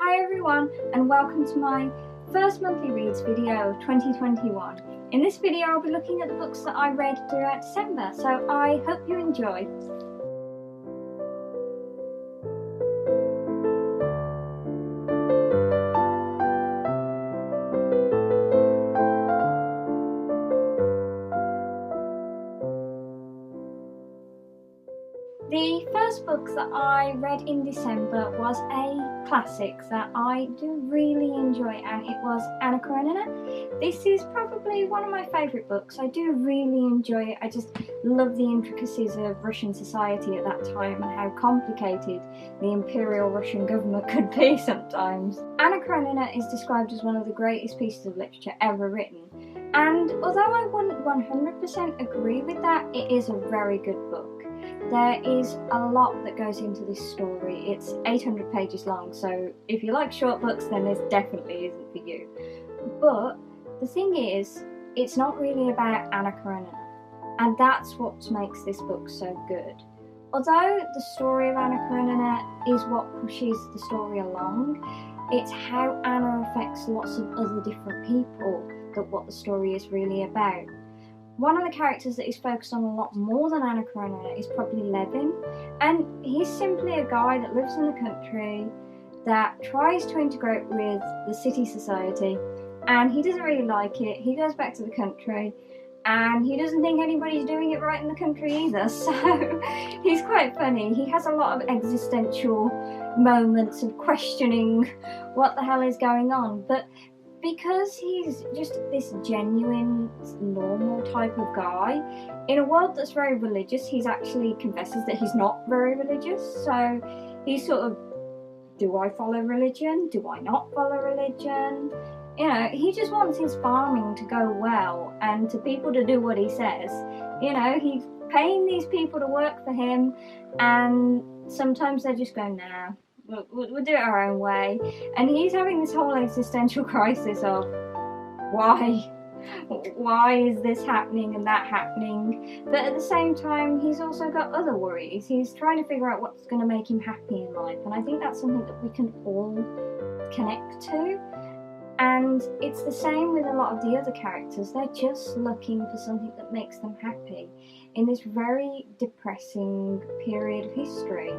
Hi everyone, and welcome to my first monthly reads video of 2021. In this video I'll be looking at the books that I read throughout December, so I hope you enjoy. The first book that I read in December was a classic that I do really enjoy, and it was Anna Karenina. This is probably one of my favourite books. I do really enjoy it. I just love the intricacies of Russian society at that time and how complicated the Imperial Russian government could be sometimes. Anna Karenina is described as one of the greatest pieces of literature ever written, and although I wouldn't 100% agree with that, it is a very good book. There is a lot that goes into this story. It's 800 pages long, so if you like short books, then this definitely isn't for you. But the thing is, it's not really about Anna Karenina, and that's what makes this book so good. Although the story of Anna Karenina is what pushes the story along, it's how Anna affects lots of other different people that what the story is really about. One of the characters that is focused on a lot more than Anna Karenina is probably Levin, and he's simply a guy that lives in the country that tries to integrate with the city society, and he doesn't really like it. He goes back to the country and he doesn't think anybody's doing it right in the country either, so he's quite funny. He has a lot of existential moments of questioning what the hell is going on, but because he's just this genuine, normal type of guy, in a world that's very religious, he actually confesses that he's not very religious. So he's sort of, do I follow religion? Do I not follow religion? You know, he just wants his farming to go well and to people to do what he says. You know, he's paying these people to work for him, and sometimes they just go, nah. We'll do it our own way, and he's having this whole existential crisis of why is this happening and that happening, but at the same time he's also got other worries. He's trying to figure out what's going to make him happy in life, and I think that's something that we can all connect to. And it's the same with a lot of the other characters. They're just looking for something that makes them happy in this very depressing period of history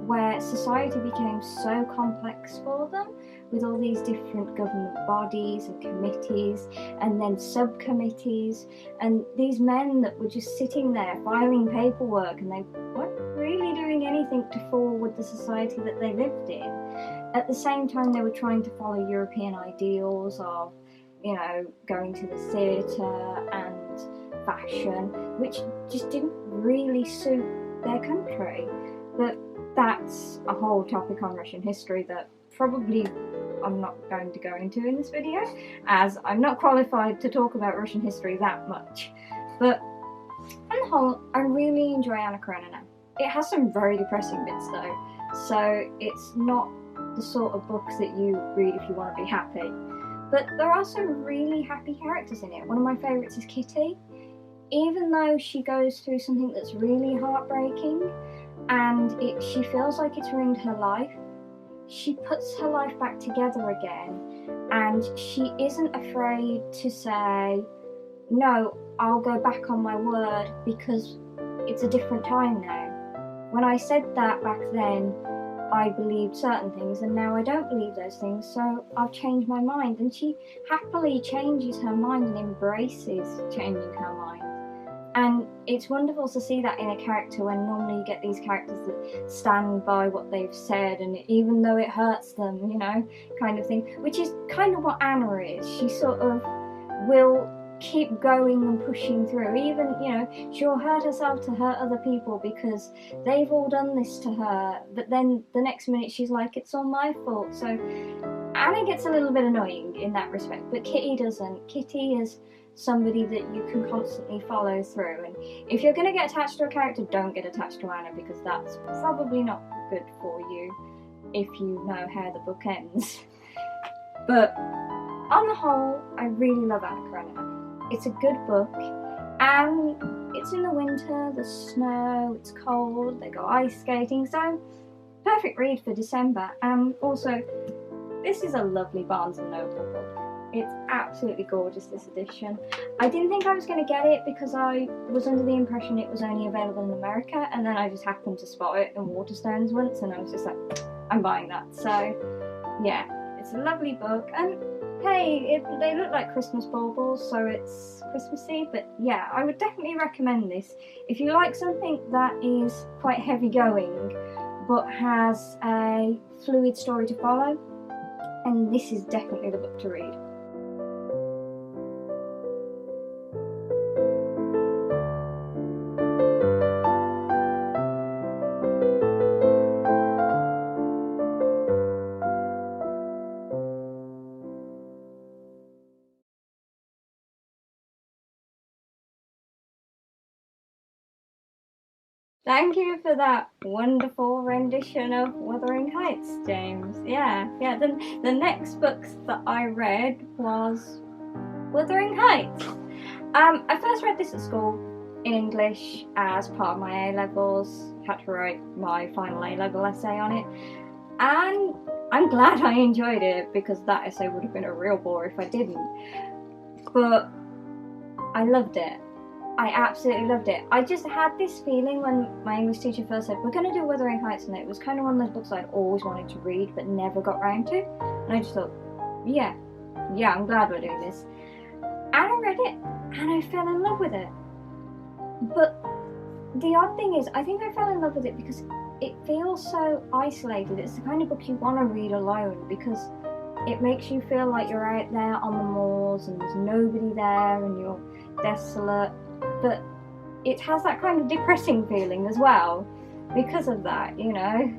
where society became so complex for them, with all these different government bodies and committees and then subcommittees, and these men that were just sitting there filing paperwork, and they weren't really doing anything to forward the society that they lived in. At the same time, they were trying to follow European ideals of, you know, going to the theatre and fashion, which just didn't really suit their country. But that's a whole topic on Russian history that probably I'm not going to go into in this video, as I'm not qualified to talk about Russian history that much. But on the whole, I really enjoy Anna Karenina. It has some very depressing bits though, so it's not the sort of books that you read if you want to be happy. But there are some really happy characters in it. One of my favourites is Kitty. Even though she goes through something that's really heartbreaking and she feels like it's ruined her life, she puts her life back together again, and she isn't afraid to say, no, I'll go back on my word because it's a different time now. When I said that back then, I believed certain things, and now I don't believe those things, so I've changed my mind. And she happily changes her mind and embraces changing her mind. And it's wonderful to see that in a character, when normally you get these characters that stand by what they've said, and even though it hurts them, you know, kind of thing, which is kind of what Anna is. She sort of will keep going and pushing through, even, you know, she'll hurt herself to hurt other people because they've all done this to her, but then the next minute she's like, it's all my fault. So Anna gets a little bit annoying in that respect, but Kitty doesn't. Kitty is somebody that you can constantly follow through, and if you're going to get attached to a character, don't get attached to Anna, because that's probably not good for you if you know how the book ends. But on the whole, I really love Anna Karenina. It's a good book, and it's in the winter, the snow, it's cold, they go ice skating, so perfect read for December. And also, This is a lovely Barnes & Noble book. It's absolutely gorgeous, this edition. I didn't think I was going to get it because I was under the impression it was only available in America, and then I just happened to spot it in Waterstones once, and I was just like, I'm buying that. So, yeah, it's a lovely book, and hey, they look like Christmas baubles, so it's Christmassy, but yeah, I would definitely recommend this. If you like something that is quite heavy going, but has a fluid story to follow, and this is definitely the book to read. Thank you for that wonderful rendition of Wuthering Heights, James. Yeah. The next book that I read was Wuthering Heights. I first read this at school in English as part of my A-levels. Had to write my final A-level essay on it. And I'm glad I enjoyed it, because that essay would have been a real bore if I didn't. But I loved it. I absolutely loved it. I just had this feeling when my English teacher first said, we're going to do Wuthering Heights, and it was kind of one of those books I'd always wanted to read but never got round to. And I just thought, yeah, I'm glad we're doing this. And I read it, and I fell in love with it. But the odd thing is, I think I fell in love with it because it feels so isolated. It's the kind of book you want to read alone, because it makes you feel like you're out there on the moors and there's nobody there and you're desolate. But it has that kind of depressing feeling as well because of that, you know.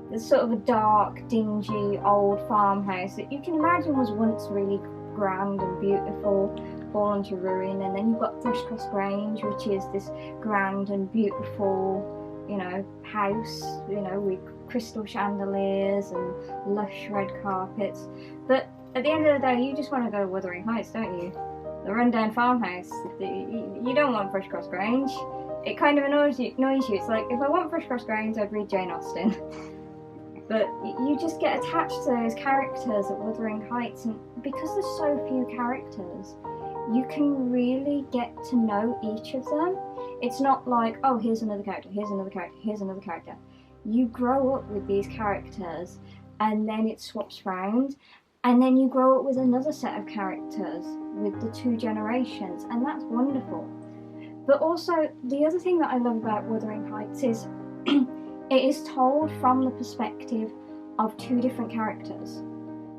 There's sort of a dark, dingy, old farmhouse that you can imagine was once really grand and beautiful, fallen to ruin, and then you've got Thrushcross Grange, which is this grand and beautiful, you know, house, you know, with crystal chandeliers and lush red carpets. But at the end of the day, you just want to go to Wuthering Heights, don't you? The rundown farmhouse. You don't want Thrushcross Grange. It kind of annoys you. It's like, if I want Thrushcross Grange, I'd read Jane Austen. But you just get attached to those characters at Wuthering Heights, and because there's so few characters, you can really get to know each of them. It's not like, oh, here's another character, here's another character, here's another character. You grow up with these characters, and then it swaps round, and then you grow up with another set of characters with the two generations, and that's wonderful. But also, the other thing that I love about Wuthering Heights is it is told from the perspective of two different characters.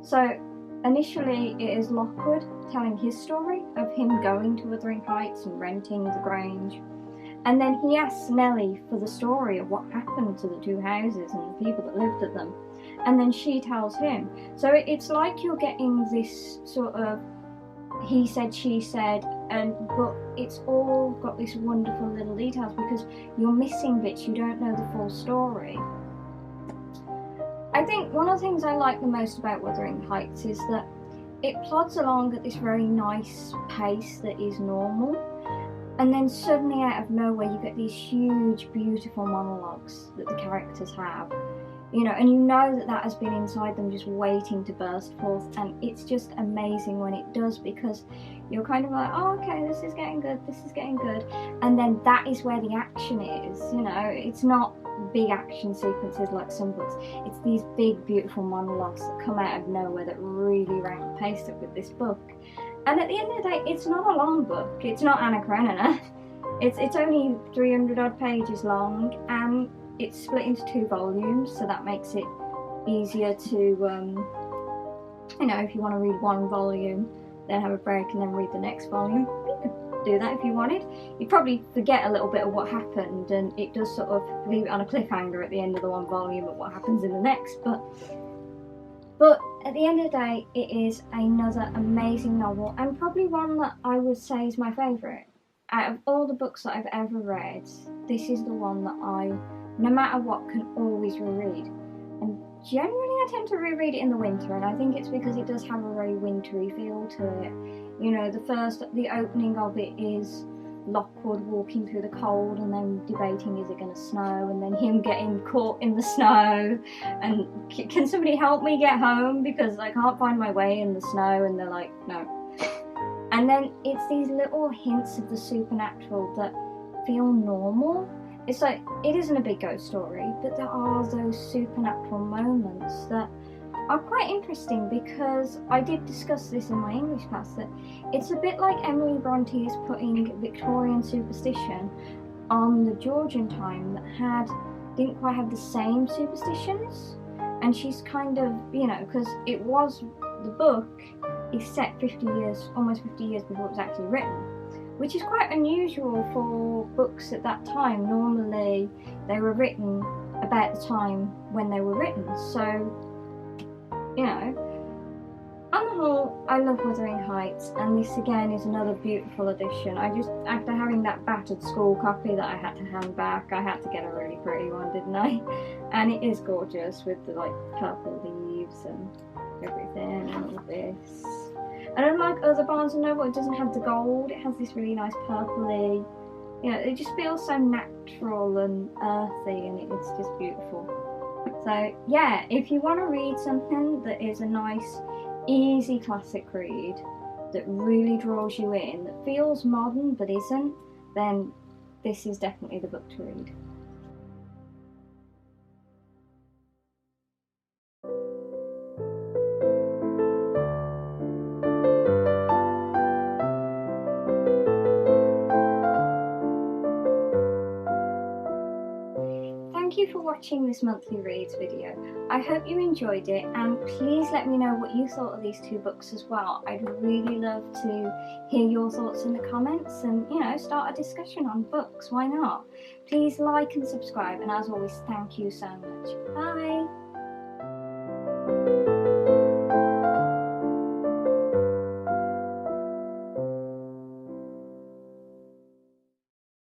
So initially it is Lockwood telling his story of him going to Wuthering Heights and renting the Grange, and then he asks Nellie for the story of what happened to the two houses and the people that lived at them, and then she tells him. So it's like you're getting this sort of he said, she said, but it's all got this wonderful little details because you're missing bits, you don't know the full story. I think one of the things I like the most about Wuthering Heights is that it plods along at this very nice pace that is normal, and then suddenly out of nowhere you get these huge, beautiful monologues that the characters have. You know, and you know that that has been inside them just waiting to burst forth, and it's just amazing when it does, because you're kind of like, oh, okay, this is getting good, and then that is where the action is, you know. It's not big action sequences like some books, it's these big, beautiful monologues that come out of nowhere that really rank the pace up with this book. And at the end of the day, it's not a long book, it's not Anna Karenina, it's only 300 odd pages long, and it's split into 2 volumes, so that makes it easier to, you know, if you want to read one volume, then have a break and then read the next volume, you could do that if you wanted. You'd probably forget a little bit of what happened, and it does sort of leave it on a cliffhanger at the end of the one volume of what happens in the next, but at the end of the day, it is another amazing novel, and probably one that I would say is my favourite. Out of all the books that I've ever read, this is the one that I, no matter what, can always reread. And generally I tend to reread it in the winter, and I think it's because it does have a very wintry feel to it. You know, the opening of it is Lockwood walking through the cold and then debating, is it going to snow, and then him getting caught in the snow and can somebody help me get home because I can't find my way in the snow, and they're like, no. And then it's these little hints of the supernatural that feel normal. It's like, it isn't a big ghost story, but there are those supernatural moments that are quite interesting, because I did discuss this in my English class, that it's a bit like Emily Bronte's putting Victorian superstition on the Georgian time that didn't quite have the same superstitions, and she's kind of, you know, because the book is set 50 years, almost 50 years before it was actually written, which is quite unusual for books at that time. Normally they were written about the time when they were written, so you know, on the whole, I love Wuthering Heights, and this again is another beautiful addition. After having that battered school copy that I had to hand back, I had to get a really pretty one, didn't I? And it is gorgeous with the like purple leaves and everything and all this. And unlike other Barnes & Noble, it doesn't have the gold, it has this really nice purpley, you know, it just feels so natural and earthy, and it's just beautiful. So yeah, if you want to read something that is a nice, easy classic read that really draws you in, that feels modern but isn't, then this is definitely the book to read. Thank you for watching this monthly reads video. I hope you enjoyed it, and please let me know what you thought of these two books as well. I'd really love to hear your thoughts in the comments and, you know, start a discussion on books. Why not? Please like and subscribe, and as always, thank you so much. Bye!